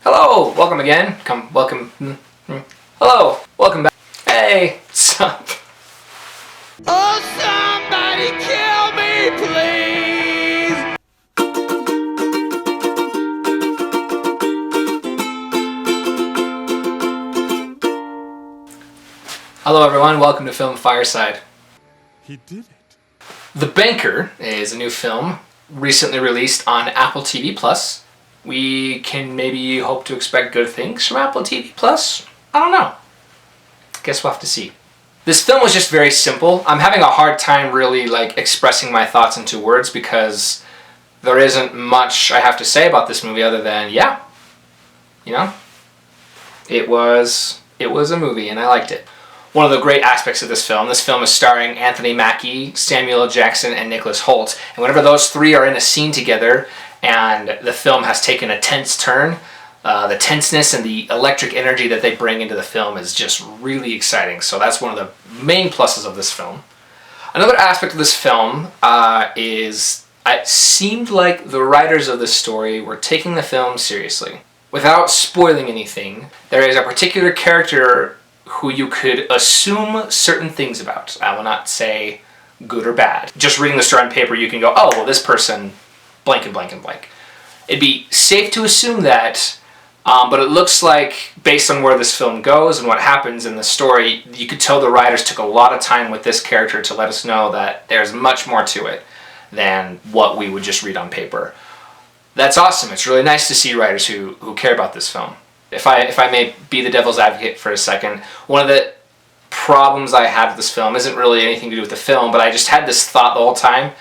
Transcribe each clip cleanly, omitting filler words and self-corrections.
Hello, welcome again. Hello, welcome back. Hey, what's up? Oh, somebody kill me, please! Hello everyone, welcome to Film Fireside. He did it. The Banker is a new film recently released on Apple TV+. We can maybe hope to expect good things from Apple TV+. I don't know. Guess we'll have to see. This film was just very simple. I'm having a hard time really expressing my thoughts into words because there isn't much I have to say about this movie other than, yeah, you know, it was a movie and I liked it. One of the great aspects of this film is starring Anthony Mackie, Samuel L. Jackson, and Nicholas Hoult. And whenever those three are in a scene together and the film has taken a tense turn, the tenseness and the electric energy that they bring into the film is just really exciting. So that's one of the main pluses of this film. Another aspect of this film is it seemed like the writers of this story were taking the film seriously. Without spoiling anything, there is a particular character who you could assume certain things about. I will not say good or bad. Just reading the story on paper, you can go, oh, well, this person, blank and blank and blank. It'd be safe to assume that, but it looks like, based on where this film goes and what happens in the story, you could tell the writers took a lot of time with this character to let us know that there's much more to it than what we would just read on paper. That's awesome. It's really nice to see writers who care about this film. If I may be the devil's advocate for a second, one of the problems I had with this film isn't really anything to do with the film, but I just had this thought the whole time.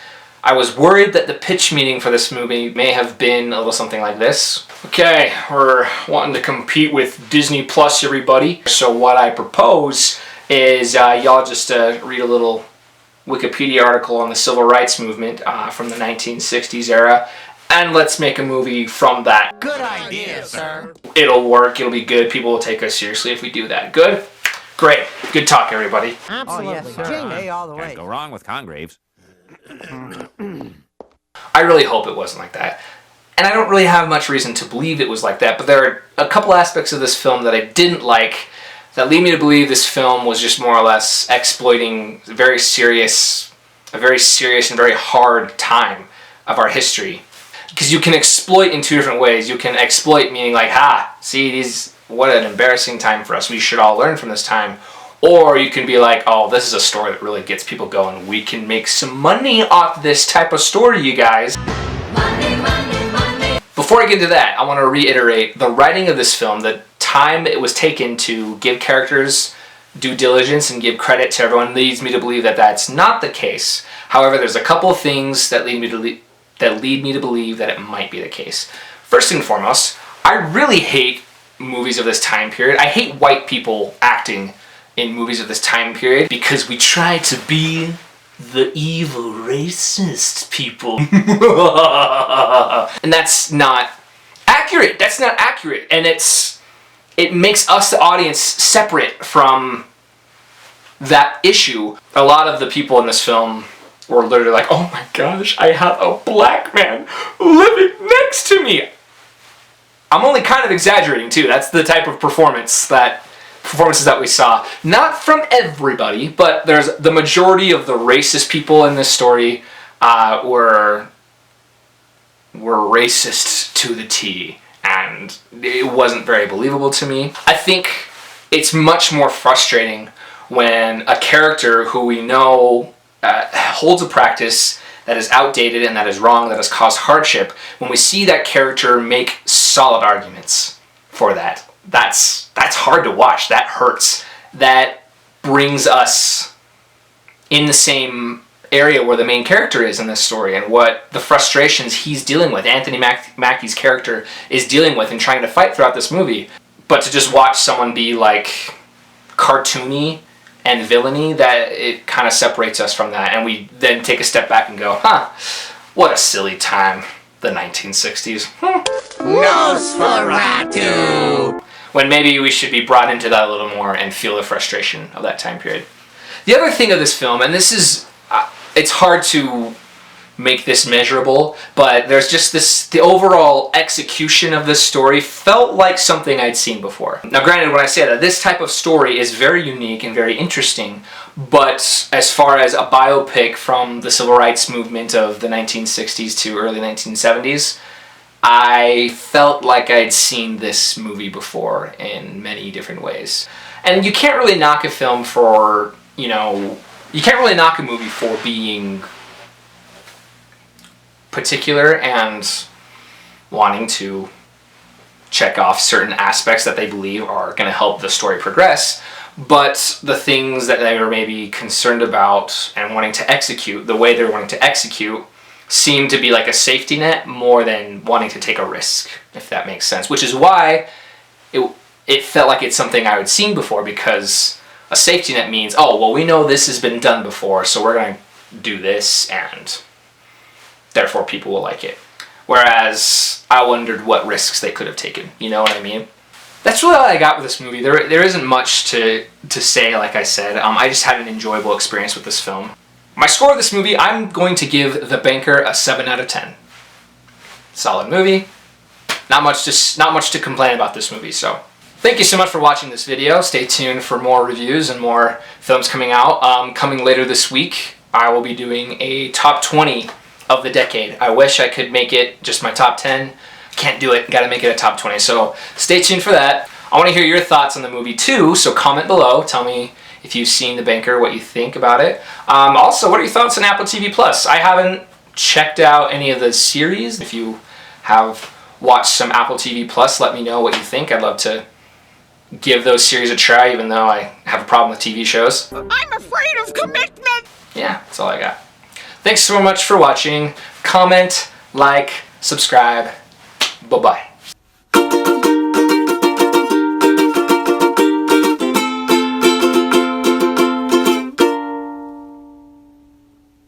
I was worried that the pitch meeting for this movie may have been a little something like this. Okay, we're wanting to compete with Disney Plus, everybody. So what I propose is y'all just read a little Wikipedia article on the civil rights movement from the 1960s era, and let's make a movie from that. Good idea, sir. It'll work, it'll be good, people will take us seriously if we do that. Good? Great. Good talk, everybody. Absolutely. Oh, yes, sir. Hey, all the way. Can't go wrong with Congraves. I really hope it wasn't like that. And I don't really have much reason to believe it was like that, but there are a couple aspects of this film that I didn't like that lead me to believe this film was just more or less exploiting a very serious and very hard time of our history. Because you can exploit in two different ways. You can exploit meaning like, see, what an embarrassing time for us. We should all learn from this time. Or you can be like, oh, this is a story that really gets people going. We can make some money off this type of story, you guys. Money, money, money. Before I get into that, I want to reiterate the writing of this film, the time it was taken to give characters due diligence and give credit to everyone leads me to believe that that's not the case. However, there's a couple of things that lead me to believe that it might be the case. First and foremost, I really hate movies of this time period. I hate white people acting in movies of this time period because we try to be the evil racist people. And that's not accurate. That's not accurate. And it makes us, the audience, separate from that issue. A lot of the people in this film were literally like, oh my gosh, I have a black man living next to me. I'm only kind of exaggerating too. That's the type of performances that we saw. Not from everybody, but there's the majority of the racist people in this story were racist to the T, and it wasn't very believable to me. I think it's much more frustrating when a character who we know holds a practice that is outdated and that is wrong, that has caused hardship, when we see that character make solid arguments for that. That's hard to watch. That hurts. That brings us in the same area where the main character is in this story and what the frustrations he's dealing with, Anthony Mackie's character is dealing with and trying to fight throughout this movie. But to just watch someone be like cartoony and villainy, that it kind of separates us from that, and we then take a step back and go, what a silly time, the 1960s. Nosferatu! When maybe we should be brought into that a little more and feel the frustration of that time period. The other thing of this film, and this is, it's hard to make this measurable, but there's just the overall execution of this story felt like something I'd seen before. Now granted, when I say that, this type of story is very unique and very interesting, but as far as a biopic from the civil rights movement of the 1960s to early 1970s, I felt like I'd seen this movie before in many different ways. And you can't really knock a film for, you can't really knock a movie for being particular and wanting to check off certain aspects that they believe are going to help the story progress, but the things that they were maybe concerned about and wanting to execute, the way they're wanting to execute, seemed to be like a safety net more than wanting to take a risk, if that makes sense. Which is why it felt like it's something I had seen before, because a safety net means, oh, well, we know this has been done before, so we're going to do this, and therefore people will like it. Whereas I wondered what risks they could have taken, you know what I mean? That's really all I got with this movie. There isn't much to say, like I said. I just had an enjoyable experience with this film. My score of this movie, I'm going to give The Banker a 7 out of 10. Solid movie. Not much to complain about this movie, so. Thank you so much for watching this video. Stay tuned for more reviews and more films coming out. Coming later this week, I will be doing a top 20 of the decade. I wish I could make it just my top 10. Can't do it. Gotta make it a top 20. So stay tuned for that. I want to hear your thoughts on the movie too, so comment below. Tell me if you've seen The Banker, what you think about it. Also, what are your thoughts on Apple TV Plus? I haven't checked out any of the series. If you have watched some Apple TV Plus, let me know what you think. I'd love to give those series a try, even though I have a problem with TV shows. I'm afraid of commitment! Yeah, that's all I got. Thanks so much for watching. Comment, like, subscribe. Bye-bye.